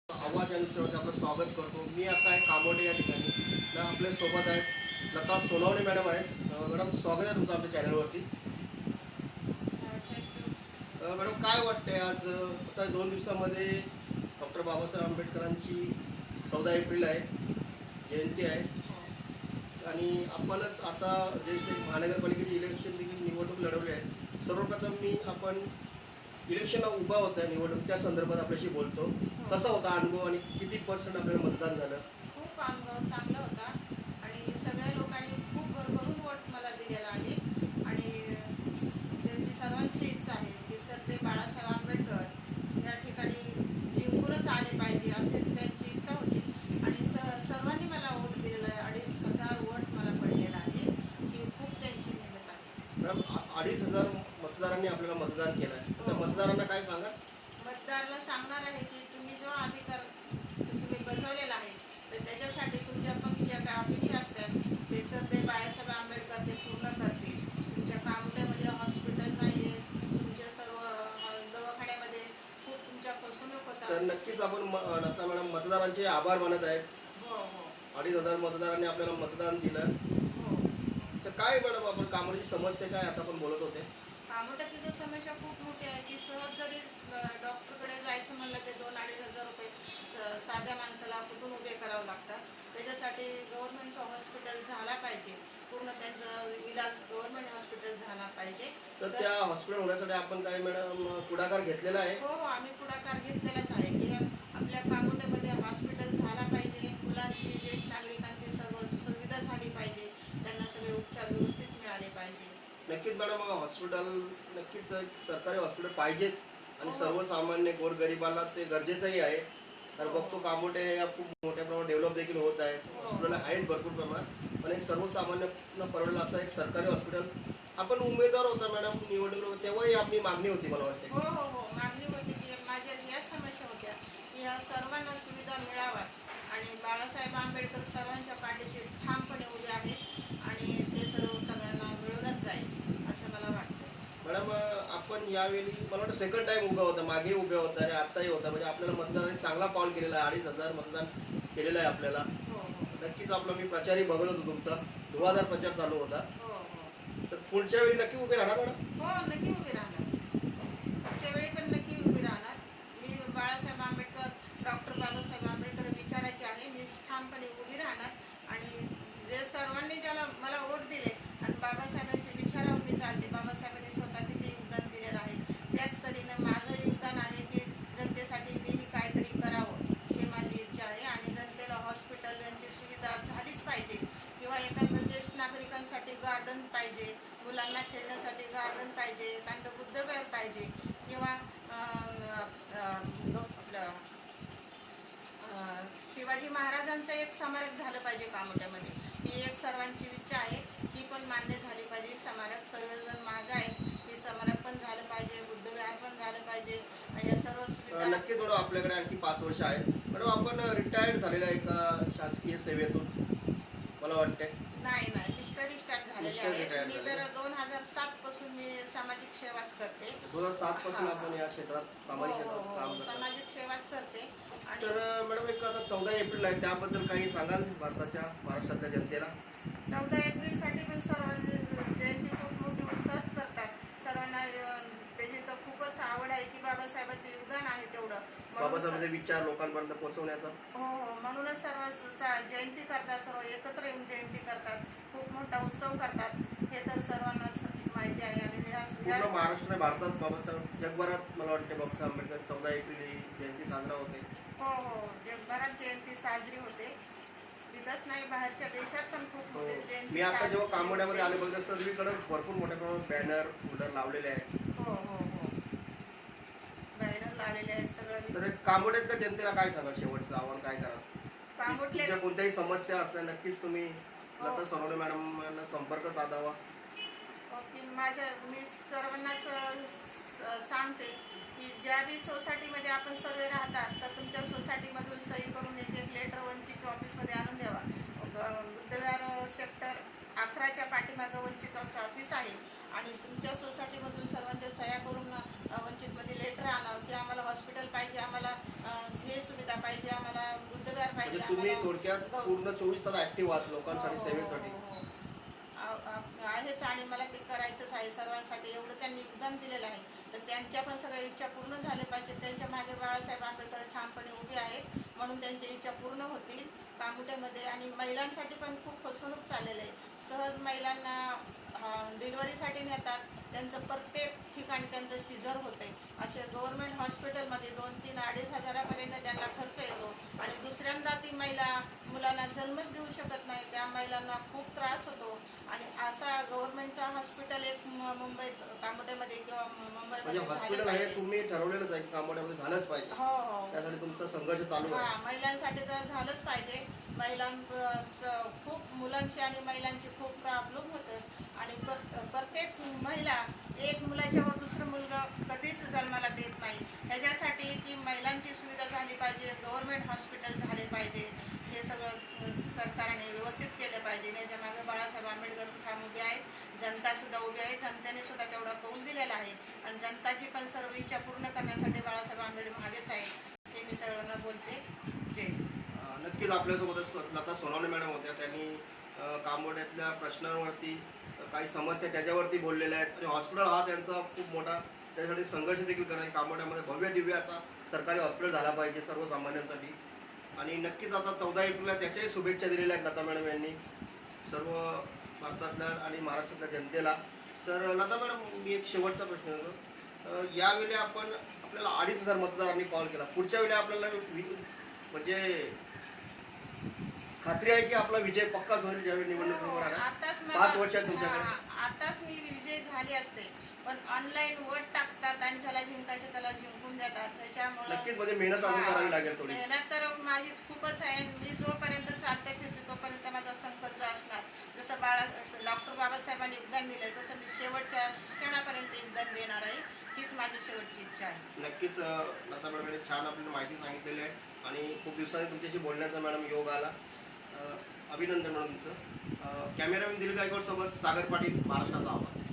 आवाज आणि मित्रांनो आपलं स्वागत करतो. मी आता आहे कामोडे या ठिकाणी. तर आपल्या सोबत आहेत लता सोनवणे मॅडम आहेत. मॅडम स्वागत आहे तुमचं आमच्या चॅनलवरती. थँक्यू. मॅडम काय वाटतंय आज आता 2 दिवसामध्ये डॉक्टर बाबासाहेब आंबेडकरांची 14 एप्रिल आहे, जयंती आहे. हो आणि आपणच आता जे ते महानगरपालिकेची इलेक्शन देखील निवडणूक लढवली आहे. सर्वप्रथम आपण इलेक्शनला उभा होता निवडणूक त्या संदर्भात आपल्याशी बोलतो. हो कसा होता अनुभव आणि किती पर्सेंट आपल्याला मतदान झालं? खूप अनुभव चांगला होता आणि सगळ्या लोकांनी खूप भरभरून वोट मला दिलेला आहे. आणि त्यांची सर्वांची इच्छा आहे की सर ते बाळासाहेब आंबेडकर या ठिकाणी जिंकूनच आले पाहिजे अशी त्यांची इच्छा होती. आणि सर्वांनी मला वोट दिलेला आहे. 2,500 वोट मला पडलेला आहे. ही खूप त्यांची मेहनत आहे. मॅडम 2,500 मतदारांनी आपल्याला मतदान केलं आहे. त्या हो मतदारांना काय सांगा? मतदाराला सांगणार आहे की तुम्ही जो अधिकार तुम्ही बजावलेला आहे तर त्याच्यासाठी तुमच्या पण ज्या काही अपेक्षा असतात ते सर ते बाळासाहेब आंबेडकर ते पूर्ण करतील. तुमच्या कामट्यामध्ये हॉस्पिटल नाही आहे, तुमच्या सर्व दवाखान्यामध्ये खूप तुमच्या फसवणूक तर होतात. नक्कीच आपण लता मॅडम मतदारांचे आभार मानत आहेत. हो हो 2,500 मतदारांनी आपल्याला मतदान दिलं. हो तर काय मॅडम आपण कामाची समस्या काय आता आपण बोलत होते? कामोट्याची तर समस्या खूप मोठी आहे की सहज जरी डॉक्टरकडे जायचं म्हणलं ते 2-2,500 रुपये साध्या माणसाला कुठून उभे करावं लागतात. त्याच्यासाठी गव्हर्नमेंटचं हॉस्पिटल झाला पाहिजे, पूर्ण त्यांचा इलाज गव्हर्नमेंट हॉस्पिटल झाला पाहिजे. तर त्या हॉस्पिटल होण्यासाठी आपण काय मॅडम पुढाकार घेतलेला आहे? हो हो आम्ही पुढाकार घेतलेलाच आहे की आपल्या कामोट्यामध्ये हॉस्पिटल झाला पाहिजे. मुलांची, ज्येष्ठ नागरिकांची सर्व सुविधा झाली पाहिजे, त्यांना सगळे उपचार व्यवस्थित मिळाले पाहिजे. नक्कीच मॅडम हॉस्पिटल नक्कीच सरकारी हॉस्पिटल पाहिजेच. आणि हो सर्वसामान्य गोरगरिबाला ते गरजेचंही आहे. तर हो बघतो कामोठे हे खूप मोठ्या प्रमाणात डेव्हलप देखील होत आहेत. हो हॉस्पिटल हो आहेत भरपूर प्रमाणात. पण एक सर्वसामान्यांना परवडलं असं एक सरकारी हॉस्पिटल आपण उमेदवार होता मॅडम निवडणूक तेव्हाही आपली मागणी होती मला वाटते. हो हो हो मागणी होती की माझ्या या समस्या होत्या की ह्या सर्वांना सुविधा मिळाव्यात. आणि बाळासाहेब आंबेडकर सर्वांच्या पाठीशी ठामपणे उभे आहेत आणि ते सर्व सगळ्यांना मिळूनच जाईल असं मला वाटतं. मॅडम आपण यावेळी मला वाटतं सेकंड टाइम उभा होता, मागे उभे होता आणि आत्ताही होता. म्हणजे आपल्याला मतदारांनी चांगला कॉल केलेला आहे. 2,500 मतदान केलेलं आहे आपल्याला. हो हो नक्कीच आपला मी प्रचारही बघत होतो तुमचा धुवाधार प्रचार चालू होता. हो हो तर पुढच्या वेळी नक्की उभे राहणार मॅडम? हो नक्की उभी राहणार. पुढच्या वेळी पण नक्की उभी राहणार. मी बाळासाहेब आंबेडकर, डॉक्टर बाबासाहेब आंबेडकर विचारायचे आहे. मी ठामपणे उभी राहणार. आणि जे सर्वांनी ज्याला मला वोट दिले आणि बाबासाहेबांच्या विचारावर मी चालते, बाबासाहेबांनी स्वतः किती योगदान दिलेलं आहे त्याच तऱ्हेनं माझं योगदान आहे की जनतेसाठी मीही काहीतरी करावं हे माझी इच्छा आहे. आणि जनतेला हॉस्पिटल यांची सुविधा झालीच पाहिजे. किंवा एखादं ज्येष्ठ नागरिकांसाठी गार्डन पाहिजे, मुलांना खेळण्यासाठी गार्डन पाहिजे, एखादं बुद्धविहार पाहिजे. किंवा आपलं शिवाजी महाराजांचं एक स्मारक झालं पाहिजे कामोट्यामध्ये. ही एक सर्वांची इच्छा आहे, ही पण मान्य झाली पाहिजे. स्मारक सर्वजण मागं आहे की स्मारक पण झालं पाहिजे, बुद्धविहार पण झालं पाहिजे आणि या सर्व सुविधा. नक्की थोडं आपल्याकडे आणखी 5 वर्ष आहेत. मॅडम आपण रिटायर्ड झालेला आहे का शासकीय सेवेतून मला वाटते? नाही नाही मिस्टर रिटायर झालेले मिस्टर आहेत. रिटायर मी झाले. तर 2007 पासून मी सामाजिक सेवाच करते. 2007 पासून हां. आपण या क्षेत्रात हो सामाजिक हो क्षेत्रात हो काम करतो. सामाजिक सेवाच करते. आणि तर मॅडम एक आता 14 एप्रिल आहे त्याबद्दल काही सांगाल भारताच्या महाराष्ट्रातल्या जनतेला? 14 एप्रिलसाठी पण सर्वांनी जयंती खूप मोठी उत्साहच करतात. सर्वांना त्याची तर खूपच आवड आहे की बाबासाहेबांचे योगदान आहे तेवढं. म्हणून बाबासाहेबांचे विचार लोकांपर्यंत पोहोचवण्याचा. हो हो म्हणूनच सर्व जयंती करतात, सर्व एकत्र येऊन जयंती करतात, खूप मोठा उत्सव करतात. हे तर सर्वांनाच माहिती आहे. आणि पूर्ण महाराष्ट्र आणि भारतात बाबासाहेब जगभरात मला वाटते बाबासाहेब आंबेडकर 14 एप्रिल ही जयंती साजरा होते. हो हो जगभरात जयंती साजरी होते. तिथंच नाही बाहेरच्या देशात पण खूप हो. मोठी जयंती मी आता जेव्हा साजरी कामोड्यामध्ये होते. आले बघितलं सगळीकडे भरपूर मोठ्या प्रमाणात बॅनर फुलर लावलेले आहेत. हो हो हो बॅनर लावलेले आहेत सगळं. तर कामोड्यातल्या जनतेला काय सांगा, शेवटचं आव्हान काय करा? कामोठले तुमच्या कोणत्याही समस्या असल्या नक्कीच तुम्ही हो. लता सोनवणे मॅडम संपर्क साधावा. की मी सर्वांनाच सांगते की ज्या बी सोसायटीमध्ये आपण सर्व राहतात तर तुमच्या सोसायटीमधून सही करून एक एक लेटर वंचितच्या ऑफिसमध्ये आणून द्यावा. बुद्धविहार सेक्टर 11च्या पाठीमागं वंचितचं ऑफिस आहे आणि तुमच्या सोसायटीमधून सर्वांच्या सह्या करून वंचितमध्ये लेटर आणावं की आम्हाला हॉस्पिटल पाहिजे, आम्हाला हे सुविधा पाहिजे, आम्हाला बुद्धगार पाहिजे, म्हणजे तुम्ही आम्हाला थोडक्यात पूर्ण 24 तास ऍक्टिव्ह आहात लोकांसाठी, सेवेसाठी. आहेच आणि मला ते करायचंच आहे सर्वांसाठी. एवढं त्यांनी योगदान दिलेलं आहे, तर त्यांच्या पण सगळ्या इच्छा पूर्ण झाल्या पाहिजे. त्यांच्या मागे बाळासाहेब आंबेडकर ठामपणे उभे आहेत म्हणून त्यांच्या इच्छा पूर्ण होतील कामुट्यामध्ये. आणि महिलांसाठी पण खूप फसवणूक चाललेलं आहे. सहज महिलांना डिलिव्हरीसाठी नेतात, त्यांचं प्रत्येक ठिकाणी त्यांचं सिझर होते. असे गव्हर्नमेंट हॉस्पिटलमध्ये 2-3 अडीच हजारापर्यंत त्यांना खर्च येतो आणि दुसऱ्यांदा ती महिला मुलांना जन्मच देऊ शकत नाही. त्या महिलांना खूप त्रास होतो आणि असा गव्हर्नमेंटचा हॉस्पिटल एक मुंबईत कामोठ्यामध्ये किंवा म्हणजे मुंबईमध्ये झालं हॉस्पिटल आहे पाहिजे. तुम्ही ठरवलेलंच आहे की कामोड्यामध्ये झालंच पाहिजे, हो हो त्यासाठी तुमचा संघर्ष चालू आहे. हां, महिलांसाठी तर झालंच पाहिजे. खूप मुलांची आणि महिलांची खूप प्रॉब्लेम होतं आणि प्रत्येक महिला एक मुलाच्यावर दुसरं मुलगा कधीच जन्माला देत नाही. ह्याच्यासाठी की महिलांची सुविधा झाली पाहिजे, गव्हर्नमेंट हॉस्पिटल झाले पाहिजे, हे सगळं सरकारने व्यवस्थित केलं पाहिजे. याच्या मागे बाळासाहेब आंबेडकर ठाम उभे आहेत, जनतासुद्धा उभी आहे. जनतेने सुद्धा तेवढा कौल दिलेला आहे आणि जनताची पण सर्व इच्छा पूर्ण करण्यासाठी बाळासाहेब आंबेडकर मागेच आहे, हे मी सर्वांना बोलते. जय. नक्कीच आपल्यासोबतच लता सोनवणे मॅडम होत्या. त्यांनी कामोड्यातल्या प्रश्नांवरती काही समस्या त्याच्यावरती बोललेल्या आहेत आणि हॉस्पिटल हा त्यांचा खूप मोठा त्यासाठी संघर्ष देखील करायचा. कामोड्यामध्ये भव्य दिव्य असा सरकारी हॉस्पिटल झाला पाहिजे सर्वसामान्यांसाठी. आणि नक्कीच आता 14 एप्रिलला त्याच्याही शुभेच्छा दिलेल्या आहेत लता मॅडम यांनी सर्व भारतातल्या आणि महाराष्ट्रातल्या जनतेला. तर लता मॅडम, मी एक शेवटचा प्रश्न करतो. यावेळी आपल्याला 2,500 मतदारांनी कॉल केला. पुढच्या वेळी आपल्याला म्हणजे खात्री आहे की आपला विजय पक्काच होईल ज्यावेळी निवडणूक उभं राहणार? 5 वर्षात तुमच्याकडे आताच मी विजय झाली असते, पण ऑनलाईन वोट टाकतात आणि ज्याला जिंकायचं त्याला जिंकून देतात. त्याच्यामुळे नक्कीच म्हणजे मेहनत अजून करावी लागेल थोडी. मेहनत तर माझी खूपच आहे. मी जोपर्यंत चालते फिरते तोपर्यंत माझा संघर्ष असणार. जसं डॉक्टर बाबासाहेबांनी योगदान दिलंय तसं मी शेवटच्या क्षणापर्यंत योगदान देणार आहे. हीच माझी शेवटची इच्छा आहे. नक्कीच लता मॅडमने छान आपल्याला माहिती सांगितलेली आहे आणि खूप दिवसांनी तुमच्याशी बोलण्याचा मॅडम योग आला. अभिनंदन मॅडम तुमचं. कॅमेरामॅन दिलीप गायकवाड सोबत सागर पाटील, महाराष्ट्राचा आवाज.